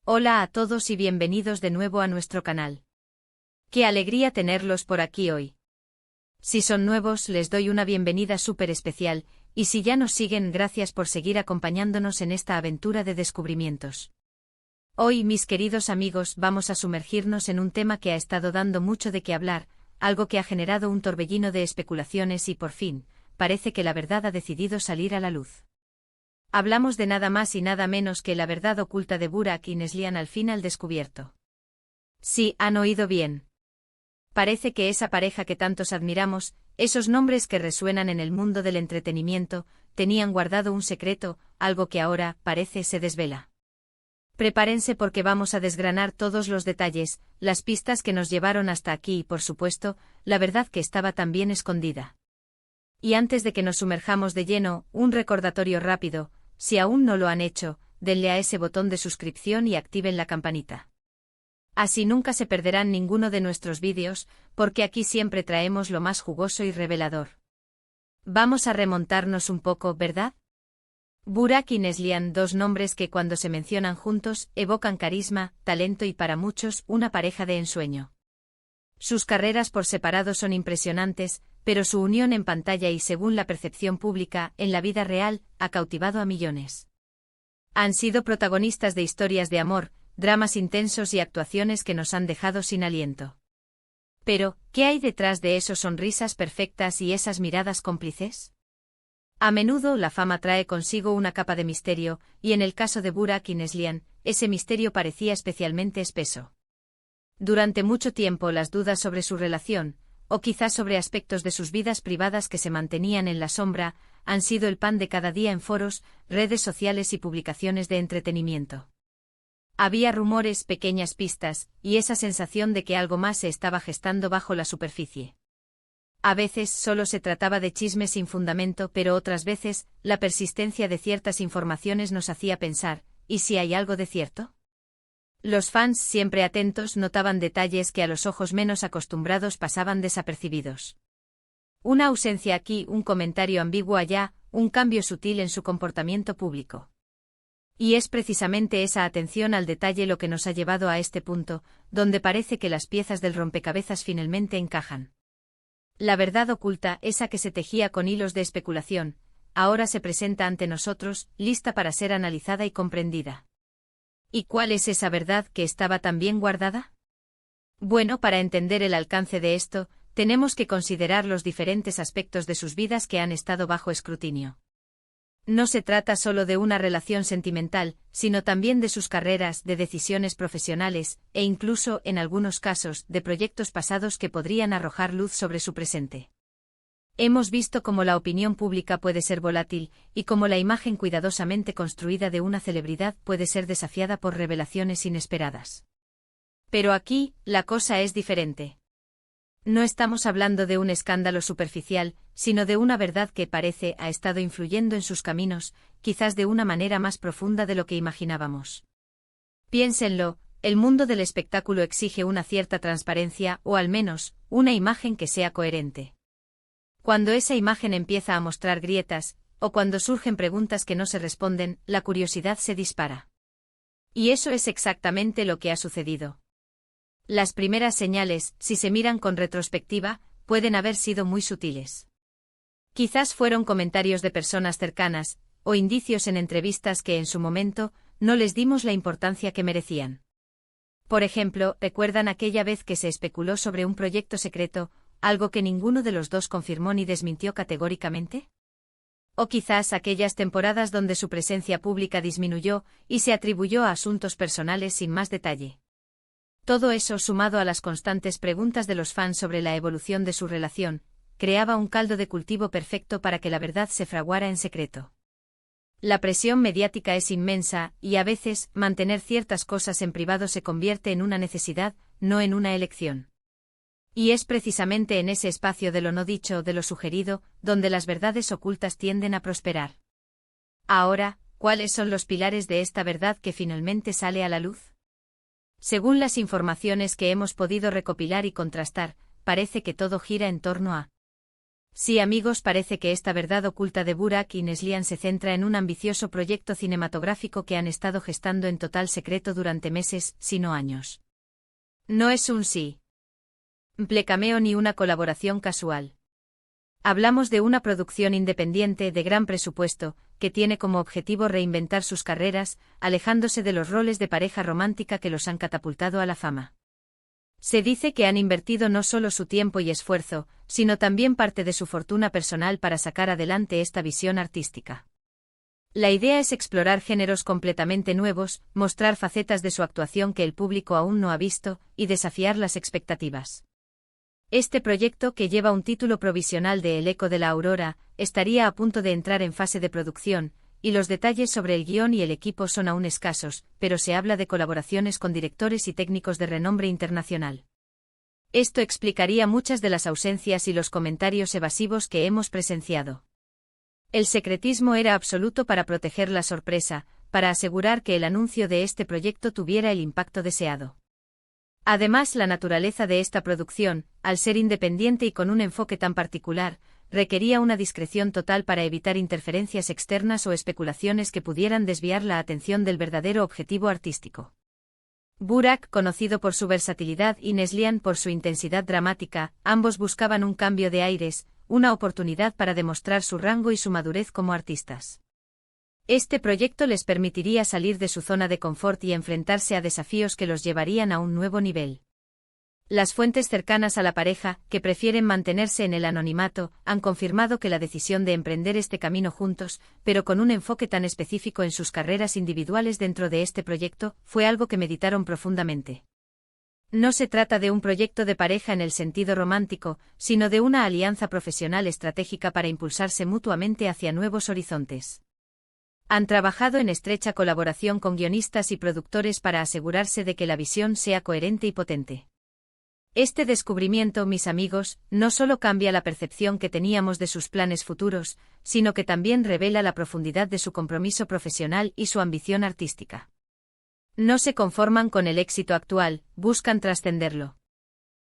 Hola a todos y bienvenidos de nuevo a nuestro canal. Qué alegría tenerlos por aquí hoy. Si son nuevos, les doy una bienvenida súper especial, y si ya nos siguen, gracias por seguir acompañándonos en esta aventura de descubrimientos. Hoy, mis queridos amigos, vamos a sumergirnos en un tema que ha estado dando mucho de qué hablar, algo que ha generado un torbellino de especulaciones y por fin, parece que la verdad ha decidido salir a la luz. Hablamos de nada más y nada menos que la verdad oculta de Burak y Neslihan al fin al descubierto. Sí, han oído bien. Parece que esa pareja que tantos admiramos, esos nombres que resuenan en el mundo del entretenimiento, tenían guardado un secreto, algo que ahora, parece, se desvela. Prepárense porque vamos a desgranar todos los detalles, las pistas que nos llevaron hasta aquí y, por supuesto, la verdad que estaba tan bien escondida. Y antes de que nos sumerjamos de lleno, un recordatorio rápido: si aún no lo han hecho, denle a ese botón de suscripción y activen la campanita. Así nunca se perderán ninguno de nuestros vídeos, porque aquí siempre traemos lo más jugoso y revelador. Vamos a remontarnos un poco, ¿verdad? Burak y Neslihan, dos nombres que cuando se mencionan juntos, evocan carisma, talento y para muchos, una pareja de ensueño. Sus carreras por separado son impresionantes, pero su unión en pantalla y según la percepción pública, en la vida real, ha cautivado a millones. Han sido protagonistas de historias de amor, dramas intensos y actuaciones que nos han dejado sin aliento. Pero, ¿qué hay detrás de esas sonrisas perfectas y esas miradas cómplices? A menudo la fama trae consigo una capa de misterio, y en el caso de Burak y Neslihan, ese misterio parecía especialmente espeso. Durante mucho tiempo las dudas sobre su relación, o quizás sobre aspectos de sus vidas privadas que se mantenían en la sombra, han sido el pan de cada día en foros, redes sociales y publicaciones de entretenimiento. Había rumores, pequeñas pistas, y esa sensación de que algo más se estaba gestando bajo la superficie. A veces solo se trataba de chismes sin fundamento, pero otras veces, la persistencia de ciertas informaciones nos hacía pensar: ¿y si hay algo de cierto? Los fans, siempre atentos, notaban detalles que a los ojos menos acostumbrados pasaban desapercibidos. Una ausencia aquí, un comentario ambiguo allá, un cambio sutil en su comportamiento público. Y es precisamente esa atención al detalle lo que nos ha llevado a este punto, donde parece que las piezas del rompecabezas finalmente encajan. La verdad oculta, esa que se tejía con hilos de especulación, ahora se presenta ante nosotros, lista para ser analizada y comprendida. ¿Y cuál es esa verdad que estaba tan bien guardada? Bueno, para entender el alcance de esto, tenemos que considerar los diferentes aspectos de sus vidas que han estado bajo escrutinio. No se trata solo de una relación sentimental, sino también de sus carreras, de decisiones profesionales, e incluso, en algunos casos, de proyectos pasados que podrían arrojar luz sobre su presente. Hemos visto cómo la opinión pública puede ser volátil, y cómo la imagen cuidadosamente construida de una celebridad puede ser desafiada por revelaciones inesperadas. Pero aquí, la cosa es diferente. No estamos hablando de un escándalo superficial, sino de una verdad que parece ha estado influyendo en sus caminos, quizás de una manera más profunda de lo que imaginábamos. Piénsenlo, el mundo del espectáculo exige una cierta transparencia, o al menos, una imagen que sea coherente. Cuando esa imagen empieza a mostrar grietas, o cuando surgen preguntas que no se responden, la curiosidad se dispara. Y eso es exactamente lo que ha sucedido. Las primeras señales, si se miran con retrospectiva, pueden haber sido muy sutiles. Quizás fueron comentarios de personas cercanas, o indicios en entrevistas que en su momento, no les dimos la importancia que merecían. Por ejemplo, ¿recuerdan aquella vez que se especuló sobre un proyecto secreto, algo que ninguno de los dos confirmó ni desmintió categóricamente? O quizás aquellas temporadas donde su presencia pública disminuyó, y se atribuyó a asuntos personales sin más detalle. Todo eso, sumado a las constantes preguntas de los fans sobre la evolución de su relación, creaba un caldo de cultivo perfecto para que la verdad se fraguara en secreto. La presión mediática es inmensa, y a veces, mantener ciertas cosas en privado se convierte en una necesidad, no en una elección. Y es precisamente en ese espacio de lo no dicho, de lo sugerido, donde las verdades ocultas tienden a prosperar. Ahora, ¿cuáles son los pilares de esta verdad que finalmente sale a la luz? Según las informaciones que hemos podido recopilar y contrastar, parece que todo gira en torno a Sí, amigos, parece que esta verdad oculta de Burak y Neslihan se centra en un ambicioso proyecto cinematográfico que han estado gestando en total secreto durante meses, si no años. No es un simple-cameo ni una colaboración casual. Hablamos de una producción independiente de gran presupuesto, que tiene como objetivo reinventar sus carreras, alejándose de los roles de pareja romántica que los han catapultado a la fama. Se dice que han invertido no solo su tiempo y esfuerzo, sino también parte de su fortuna personal para sacar adelante esta visión artística. La idea es explorar géneros completamente nuevos, mostrar facetas de su actuación que el público aún no ha visto, y desafiar las expectativas. Este proyecto, que lleva un título provisional de El eco de la aurora, estaría a punto de entrar en fase de producción, y los detalles sobre el guión y el equipo son aún escasos, pero se habla de colaboraciones con directores y técnicos de renombre internacional. Esto explicaría muchas de las ausencias y los comentarios evasivos que hemos presenciado. El secretismo era absoluto para proteger la sorpresa, para asegurar que el anuncio de este proyecto tuviera el impacto deseado. Además, la naturaleza de esta producción, al ser independiente y con un enfoque tan particular, requería una discreción total para evitar interferencias externas o especulaciones que pudieran desviar la atención del verdadero objetivo artístico. Burak, conocido por su versatilidad, y Neslihan por su intensidad dramática, ambos buscaban un cambio de aires, una oportunidad para demostrar su rango y su madurez como artistas. Este proyecto les permitiría salir de su zona de confort y enfrentarse a desafíos que los llevarían a un nuevo nivel. Las fuentes cercanas a la pareja, que prefieren mantenerse en el anonimato, han confirmado que la decisión de emprender este camino juntos, pero con un enfoque tan específico en sus carreras individuales dentro de este proyecto, fue algo que meditaron profundamente. No se trata de un proyecto de pareja en el sentido romántico, sino de una alianza profesional estratégica para impulsarse mutuamente hacia nuevos horizontes. Han trabajado en estrecha colaboración con guionistas y productores para asegurarse de que la visión sea coherente y potente. Este descubrimiento, mis amigos, no solo cambia la percepción que teníamos de sus planes futuros, sino que también revela la profundidad de su compromiso profesional y su ambición artística. No se conforman con el éxito actual, buscan trascenderlo.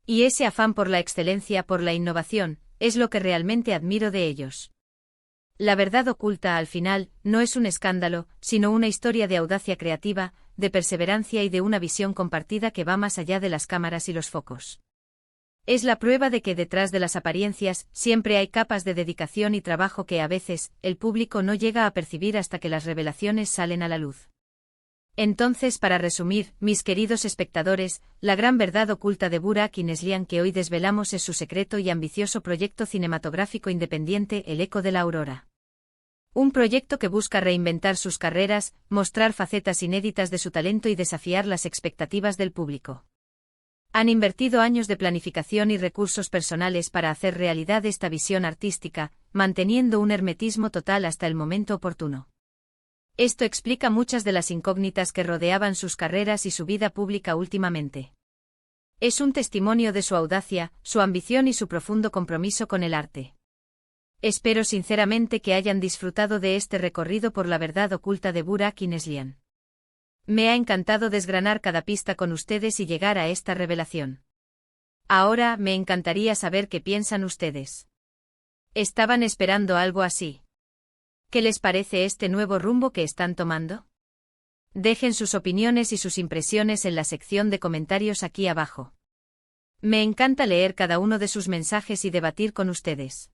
Y ese afán por la excelencia, por la innovación, es lo que realmente admiro de ellos. La verdad oculta, al final, no es un escándalo, sino una historia de audacia creativa, de perseverancia y de una visión compartida que va más allá de las cámaras y los focos. Es la prueba de que detrás de las apariencias siempre hay capas de dedicación y trabajo que a veces el público no llega a percibir hasta que las revelaciones salen a la luz. Entonces, para resumir, mis queridos espectadores, la gran verdad oculta de Burak y Neslihan que hoy desvelamos es su secreto y ambicioso proyecto cinematográfico independiente, El eco de la aurora. Un proyecto que busca reinventar sus carreras, mostrar facetas inéditas de su talento y desafiar las expectativas del público. Han invertido años de planificación y recursos personales para hacer realidad esta visión artística, manteniendo un hermetismo total hasta el momento oportuno. Esto explica muchas de las incógnitas que rodeaban sus carreras y su vida pública últimamente. Es un testimonio de su audacia, su ambición y su profundo compromiso con el arte. Espero sinceramente que hayan disfrutado de este recorrido por la verdad oculta de Burak y Neslihan. Me ha encantado desgranar cada pista con ustedes y llegar a esta revelación. Ahora me encantaría saber qué piensan ustedes. ¿Estaban esperando algo así? ¿Qué les parece este nuevo rumbo que están tomando? Dejen sus opiniones y sus impresiones en la sección de comentarios aquí abajo. Me encanta leer cada uno de sus mensajes y debatir con ustedes.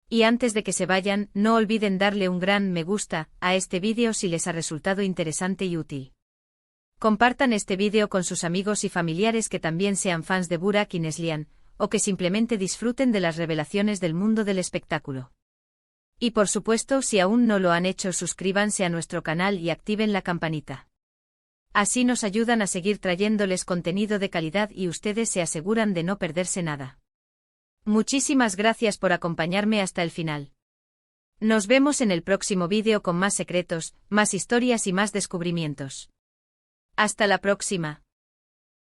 Y antes de que se vayan, no olviden darle un gran me gusta a este vídeo si les ha resultado interesante y útil. Compartan este vídeo con sus amigos y familiares que también sean fans de Burak y Neslihan, o que simplemente disfruten de las revelaciones del mundo del espectáculo. Y por supuesto, si aún no lo han hecho, suscríbanse a nuestro canal y activen la campanita. Así nos ayudan a seguir trayéndoles contenido de calidad y ustedes se aseguran de no perderse nada. Muchísimas gracias por acompañarme hasta el final. Nos vemos en el próximo vídeo con más secretos, más historias y más descubrimientos. Hasta la próxima.